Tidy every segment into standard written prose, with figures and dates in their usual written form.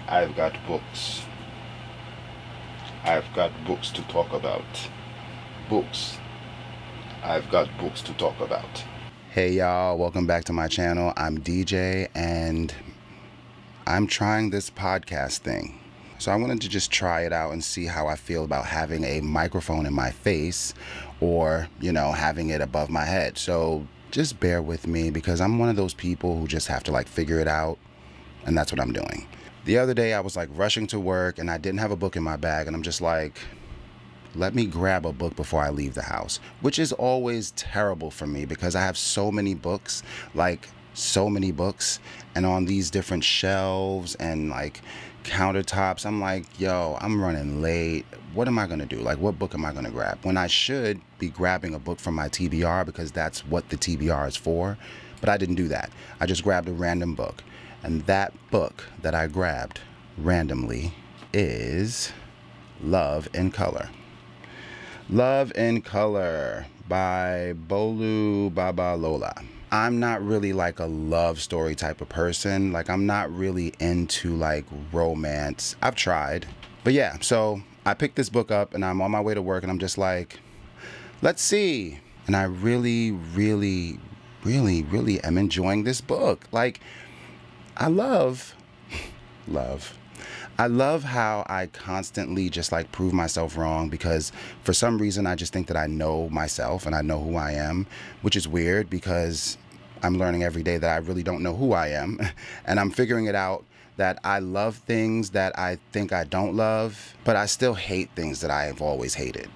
I've got books. I've got books to talk about. Books. I've got books to talk about. Hey y'all, welcome back to my channel. I'm DJ and I'm trying this podcast thing. So I wanted to just try it out and see how I feel about having a microphone in my face or, you know, having it above my head. So just bear with me because I'm one of those people who just have to like figure it out, and that's what I'm doing. The other day I was like rushing to work and I didn't have a book in my bag, and I'm just like, let me grab a book before I leave the house, which is always terrible for me because I have so many books, and on these different shelves and like countertops, I'm like, yo, I'm running late. What am I gonna do? Like, what book am I gonna grab? When I should be grabbing a book from my TBR because that's what the TBR is for, but I didn't do that. I just grabbed a random book, and that book that I grabbed randomly is Love in Color. Love in Color by Bolu Babalola. I'm not really like a love story type of person. Like, I'm not really into like romance. I've tried. But yeah, so I picked this book up and I'm on my way to work and I'm just like, let's see. And I really am enjoying this book. Like, I love how I constantly just like prove myself wrong because for some reason I just think that I know myself and I know who I am, which is weird because I'm learning every day that I really don't know who I am. And I'm figuring it out that I love things that I think I don't love, but I still hate things that I have always hated.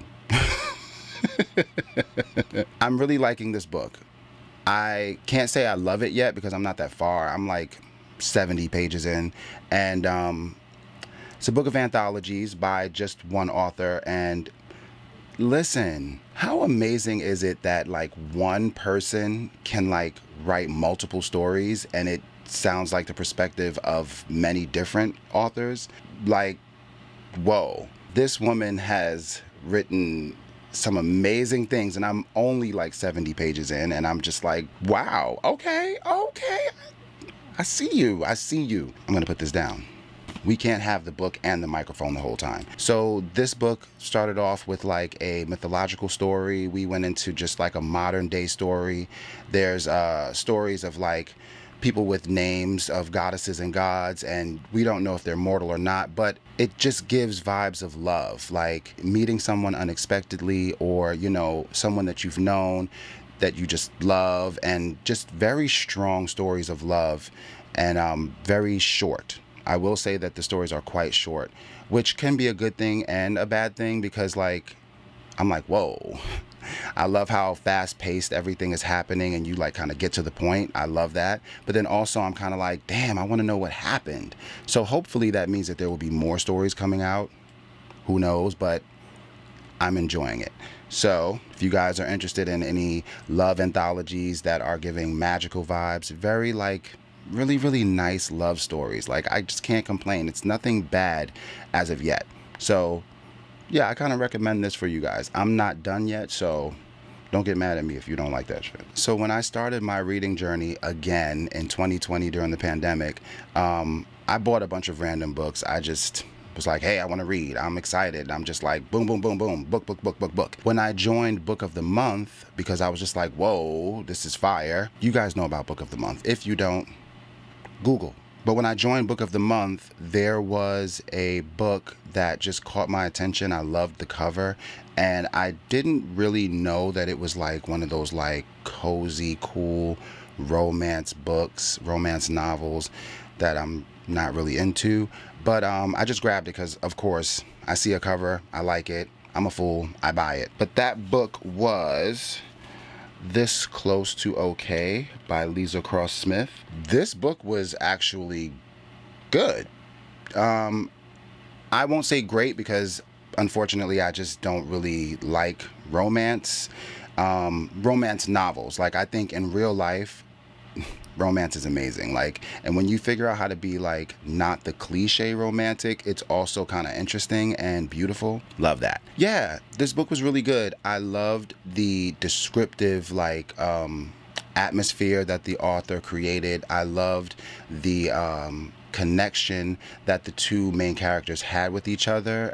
I'm really liking this book. I can't say I love it yet because I'm not that far. I'm like 70 pages in, and it's a book of anthologies by just one author. And listen, how amazing is it that like one person can like write multiple stories and it sounds like the perspective of many different authors? Like, whoa, this woman has written some amazing things, and I'm only like 70 pages in, and I'm just like, wow, okay. I see you. I'm gonna put this down. We can't have the book and the microphone the whole time. So this book started off with like a mythological story. We went into just like a modern day story. There's stories of like people with names of goddesses and gods, and we don't know if they're mortal or not, but it just gives vibes of love, like meeting someone unexpectedly, or, you know, someone that you've known that you just love, and just very strong stories of love, and very short. I will say that the stories are quite short, which can be a good thing and a bad thing because like, I'm like, whoa. I love how fast-paced everything is happening and you like kind of get to the point. I love that. But then also I'm kind of like, damn, I want to know what happened. So hopefully that means that there will be more stories coming out. Who knows? But I'm enjoying it. So if you guys are interested in any love anthologies that are giving magical vibes, very like really nice love stories, like I just can't complain. It's nothing bad as of yet. So yeah, I kind of recommend this for you guys. I'm not done yet, so don't get mad at me if you don't like that shit. So when I started my reading journey again in 2020 during the pandemic, I bought a bunch of random books. I just was like, hey, I want to read. I'm excited. I'm just like, boom, book. When I joined Book of the Month, because I was just like, whoa, this is fire. You guys know about Book of the Month. If you don't, Google. But when I joined Book of the Month, there was a book that just caught my attention. I loved the cover, and I didn't really know that it was like one of those like cozy, cool romance books, romance novels that I'm not really into. But I just grabbed it because, of course, I see a cover, I like it, I'm a fool, I buy it. But that book was This Close to Okay by Lisa Cross Smith. This book was actually good. I won't say great because unfortunately I just don't really like romance novels. Like, I think in real life romance is amazing. Like, and when you figure out how to be like not the cliche romantic, it's also kind of interesting and beautiful. Love that. Yeah, this book was really good. I loved the descriptive like atmosphere that the author created. I loved the connection that the two main characters had with each other.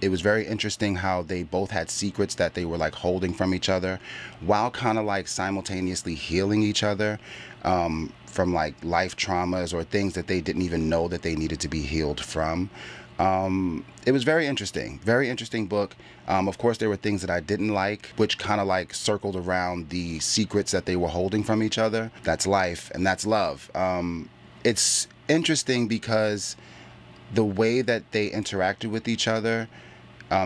It was very interesting how they both had secrets that they were like holding from each other while kind of like simultaneously healing each other from like life traumas or things that they didn't even know that they needed to be healed from. It was very interesting book. Of course, there were things that I didn't like, which kind of like circled around the secrets that they were holding from each other. That's life and that's love. It's interesting because the way that they interacted with each other,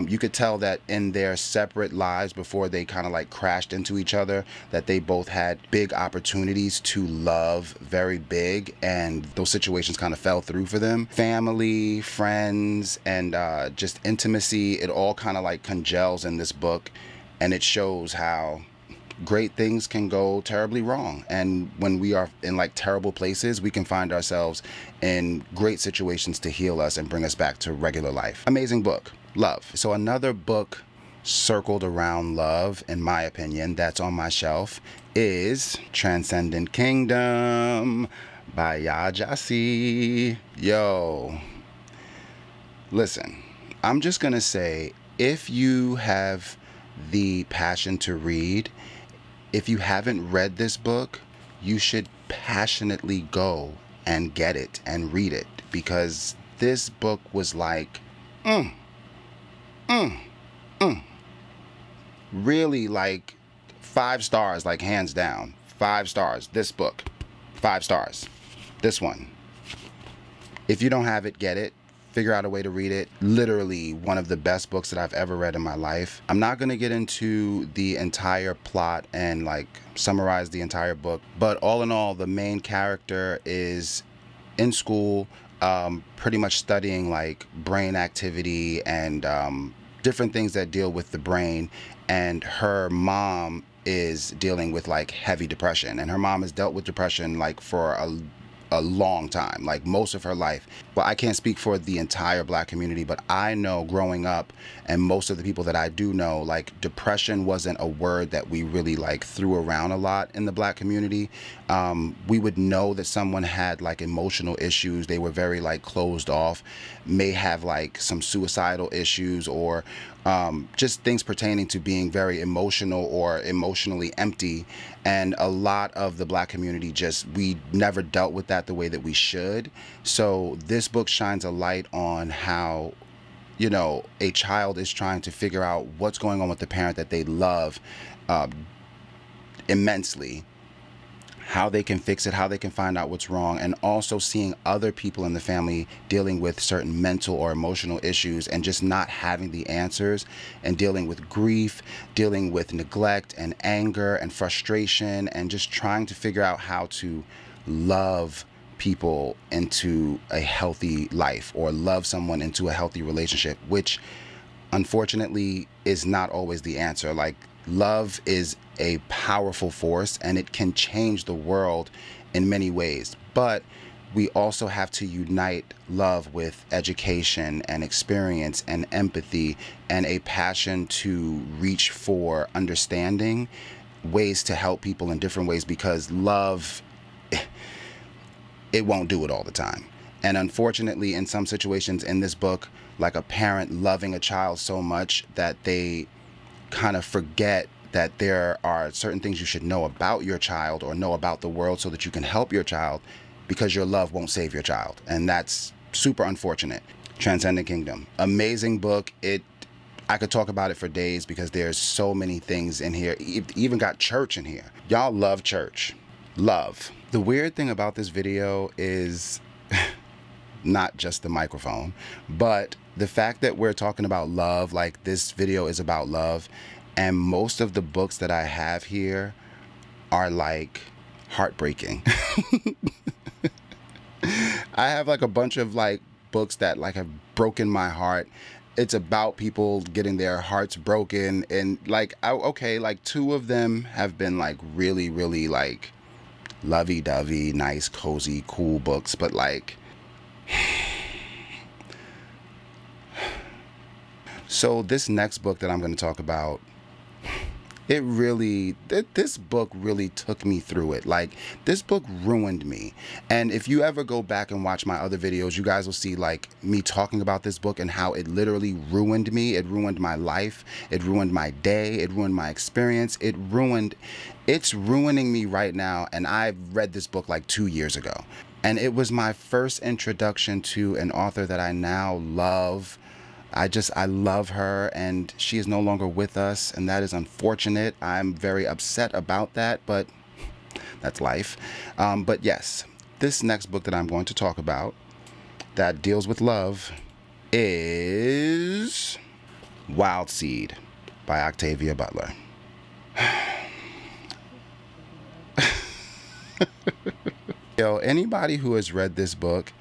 you could tell that in their separate lives before they kind of like crashed into each other, that they both had big opportunities to love very big, and those situations kind of fell through for them. Family, friends, and just intimacy, it all kind of like congeals in this book, and it shows how great things can go terribly wrong. And when we are in like terrible places, we can find ourselves in great situations to heal us and bring us back to regular life. Amazing book. Love. So another book circled around love, in my opinion, that's on my shelf is Transcendent Kingdom by Yajasi. Yo, listen, I'm just gonna say, if you have the passion to read, if you haven't read this book, you should passionately go and get it and read it, because this book was like, really like 5 stars, like hands down, 5 stars. This book, 5 stars. This one, if you don't have it, get it. Figure out a way to read it. Literally one of the best books that I've ever read in my life. I'm not going to get into the entire plot and like summarize the entire book, but all in all, the main character is in school, pretty much studying like brain activity and different things that deal with the brain, and her mom is dealing with like heavy depression, and her mom has dealt with depression like for a long time, like most of her life. Well, I can't speak for the entire Black community, but I know growing up, and most of the people that I do know, like depression wasn't a word that we really like threw around a lot in the Black community. We would know that someone had like emotional issues. They were very like closed off, may have like some suicidal issues, or just things pertaining to being very emotional or emotionally empty. And a lot of the Black community, just, we never dealt with that the way that we should. So this book shines a light on how, you know, a child is trying to figure out what's going on with the parent that they love immensely, how they can fix it, how they can find out what's wrong, and also seeing other people in the family dealing with certain mental or emotional issues and just not having the answers, and dealing with grief, dealing with neglect and anger and frustration, and just trying to figure out how to love people into a healthy life, or love someone into a healthy relationship, which unfortunately is not always the answer. Like, love is a powerful force and it can change the world in many ways, but we also have to unite love with education and experience and empathy and a passion to reach for understanding, ways to help people in different ways, because love, it won't do it all the time. And unfortunately, in some situations in this book, like a parent loving a child so much that they kind of forget that there are certain things you should know about your child or know about the world so that you can help your child, because your love won't save your child. And that's super unfortunate. Transcendent Kingdom. Amazing book. I could talk about it for days because there's so many things in here. Even got church in here. Y'all love church. Love. The weird thing about this video is not just the microphone, but the fact that we're talking about love, like this video is about love, and most of the books that I have here are like heartbreaking. I have like a bunch of like books that like have broken my heart. It's about people getting their hearts broken, and like, okay, like 2 of them have been like really, really like lovey-dovey, nice, cozy, cool books, but like, so this next book that I'm going to talk about, It really, this book really took me through it. Like, this book ruined me. And if you ever go back and watch my other videos, you guys will see like me talking about this book and how it literally ruined me. It ruined my life. It ruined my day. It ruined my experience. It's ruining me right now. And I read this book like 2 years ago. And it was my first introduction to an author that I now love. I love her, and she is no longer with us, and that is unfortunate. I'm very upset about that, but that's life. But yes, this next book that I'm going to talk about that deals with love is Wild Seed by Octavia Butler. Yo, anybody who has read this book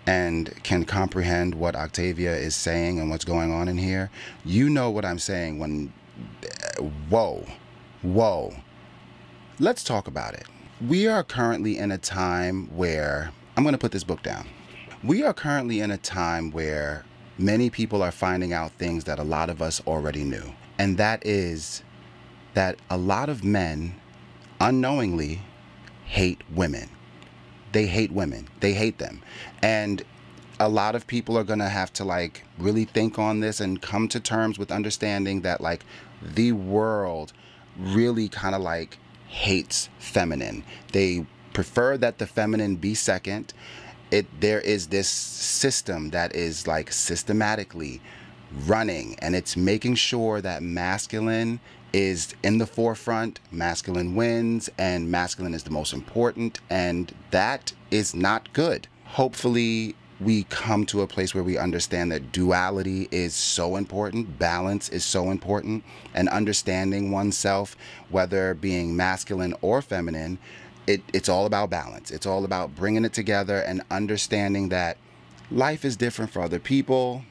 and can comprehend what Octavia is saying and what's going on in here, you know what I'm saying when, whoa. Let's talk about it. We are currently in a time where, I'm going to put this book down. We are currently in a time where many people are finding out things that a lot of us already knew. And that is that a lot of men unknowingly hate women. They hate women. They hate them. And a lot of people are going to have to like really think on this and come to terms with understanding that like the world really kind of like hates feminine. They prefer that the feminine be second. There is this system that is like systematically running, and it's making sure that masculine is in the forefront, masculine wins, and masculine is the most important, and that is not good. Hopefully we come to a place where we understand that duality is so important, balance is so important, and understanding oneself, whether being masculine or feminine, it's all about balance. It's all about bringing it together and understanding that life is different for other people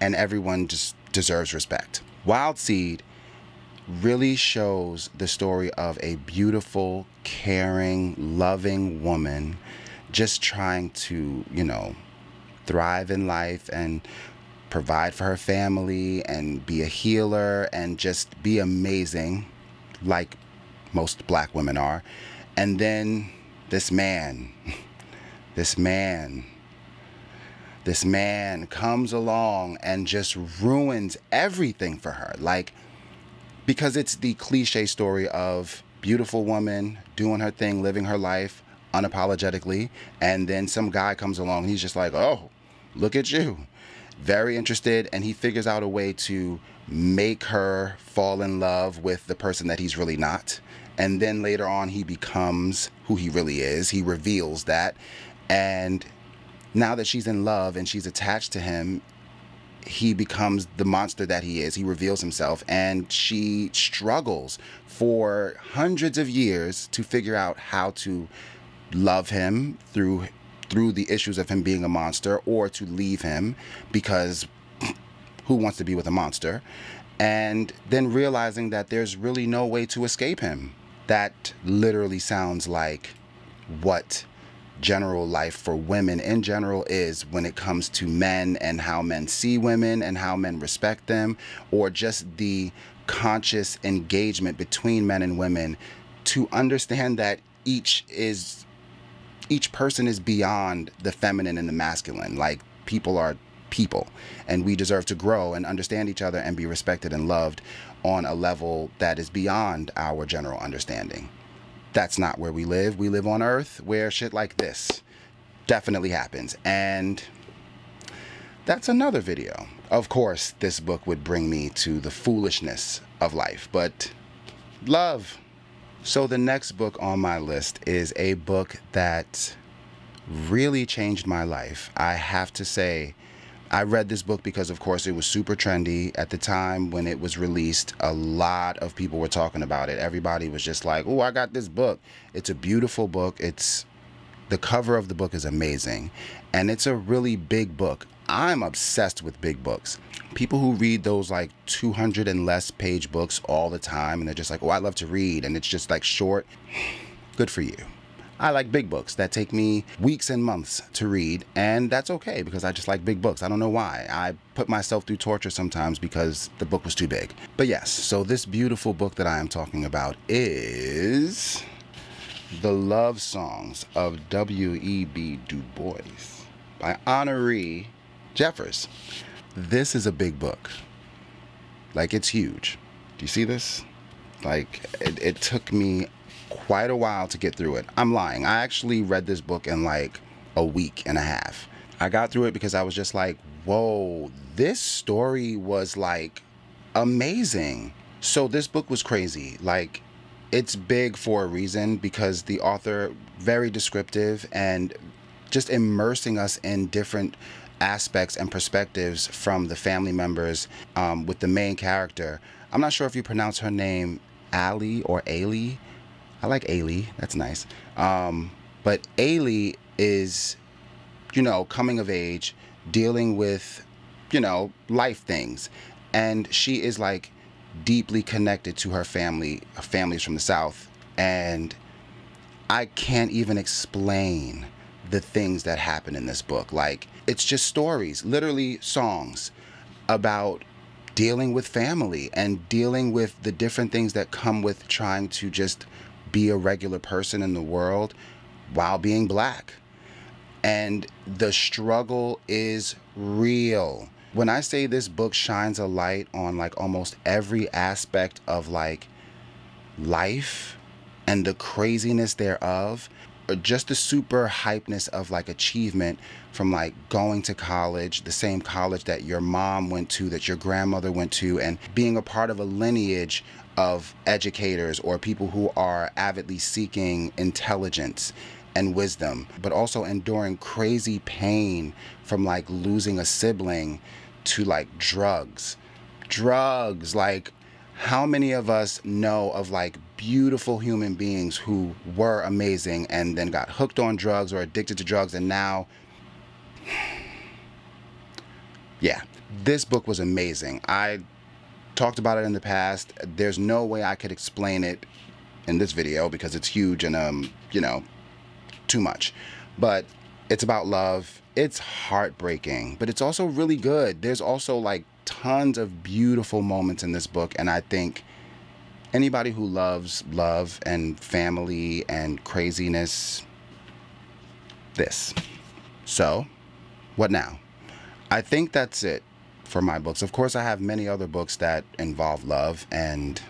and everyone just deserves respect. Wild Seed really shows the story of a beautiful, caring, loving woman just trying to, you know, thrive in life and provide for her family and be a healer and just be amazing like most black women are. And then this man comes along and just ruins everything for her. Like, because it's the cliche story of beautiful woman doing her thing, living her life unapologetically, and then some guy comes along and he's just like, oh, look at you. Very interested, and he figures out a way to make her fall in love with the person that he's really not. And then later on he becomes who he really is. He reveals that. And now that she's in love and she's attached to him, he becomes the monster that he is. He reveals himself, and she struggles for hundreds of years to figure out how to love him through the issues of him being a monster, or to leave him, because who wants to be with a monster? And then realizing that there's really no way to escape him. That literally sounds like what general life for women in general is when it comes to men, and how men see women and how men respect them, or just the conscious engagement between men and women to understand that each person is beyond the feminine and the masculine. Like, people are people, and we deserve to grow and understand each other and be respected and loved on a level that is beyond our general understanding. That's not where we live. We live on Earth where shit like this definitely happens. And that's another video. Of course, this book would bring me to the foolishness of life, but love. So the next book on my list is a book that really changed my life. I have to say, I read this book because, of course, it was super trendy at the time when it was released. A lot of people were talking about it. Everybody was just like, oh, I got this book. It's a beautiful book. The cover of the book is amazing, and it's a really big book. I'm obsessed with big books. People who read those like 200 and less page books all the time, and they're just like, oh, I love to read, and it's just like short. Good for you. I like big books that take me weeks and months to read, and that's okay because I just like big books. I don't know why. I put myself through torture sometimes because the book was too big. But yes, so this beautiful book that I am talking about is The Love Songs of W.E.B. Du Bois by Honorée Jeffers. This is a big book. Like, it's huge. Do you see this? Like, it took me quite a while to get through it. I'm lying. I actually read this book in like a week and a half. I got through it because I was just like, whoa, this story was like amazing. So this book was crazy. Like, it's big for a reason because the author, very descriptive and just immersing us in different aspects and perspectives from the family members with the main character. I'm not sure if you pronounce her name Ali or Ailey. I like Ailey. That's nice. But Ailey is, you know, coming of age, dealing with, you know, life things. And she is like deeply connected to her family. Her family's from the South. And I can't even explain the things that happen in this book. Like, it's just stories, literally songs about dealing with family and dealing with the different things that come with trying to just be a regular person in the world while being black. And the struggle is real. When I say this book shines a light on like almost every aspect of like life and the craziness thereof, or just the super hypeness of like achievement from like going to college, the same college that your mom went to, that your grandmother went to, and being a part of a lineage of educators or people who are avidly seeking intelligence and wisdom, but also enduring crazy pain from like losing a sibling to like drugs. Like, how many of us know of like beautiful human beings who were amazing and then got hooked on drugs or addicted to drugs, and now, yeah, this book was amazing. I talked about it in the past. There's no way I could explain it in this video because it's huge and you know, too much. But it's about love. It's heartbreaking, but it's also really good. There's also like tons of beautiful moments in this book, and I think anybody who loves love and family and craziness, this. So, what now? I think that's it for my books. Of course, I have many other books that involve love and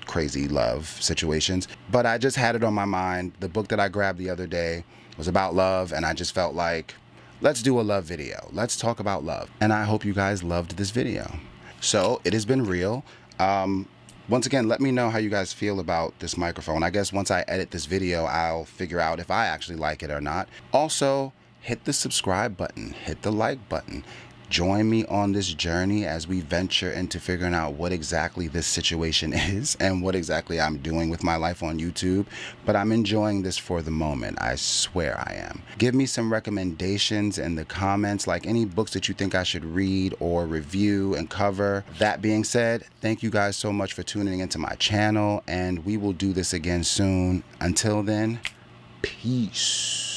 crazy love situations, but I just had it on my mind. The book that I grabbed the other day was about love, and I just felt like, let's do a love video. Let's talk about love. And I hope you guys loved this video. So, it has been real. Once again, let me know how you guys feel about this microphone. I guess once I edit this video, I'll figure out if I actually like it or not. Also, hit the subscribe button, hit the like button. Join me on this journey as we venture into figuring out what exactly this situation is and what exactly I'm doing with my life on YouTube. But I'm enjoying this for the moment. I swear I am. Give me some recommendations in the comments, like any books that you think I should read or review and cover. That being said, thank you guys so much for tuning into my channel, and we will do this again soon. Until then, peace.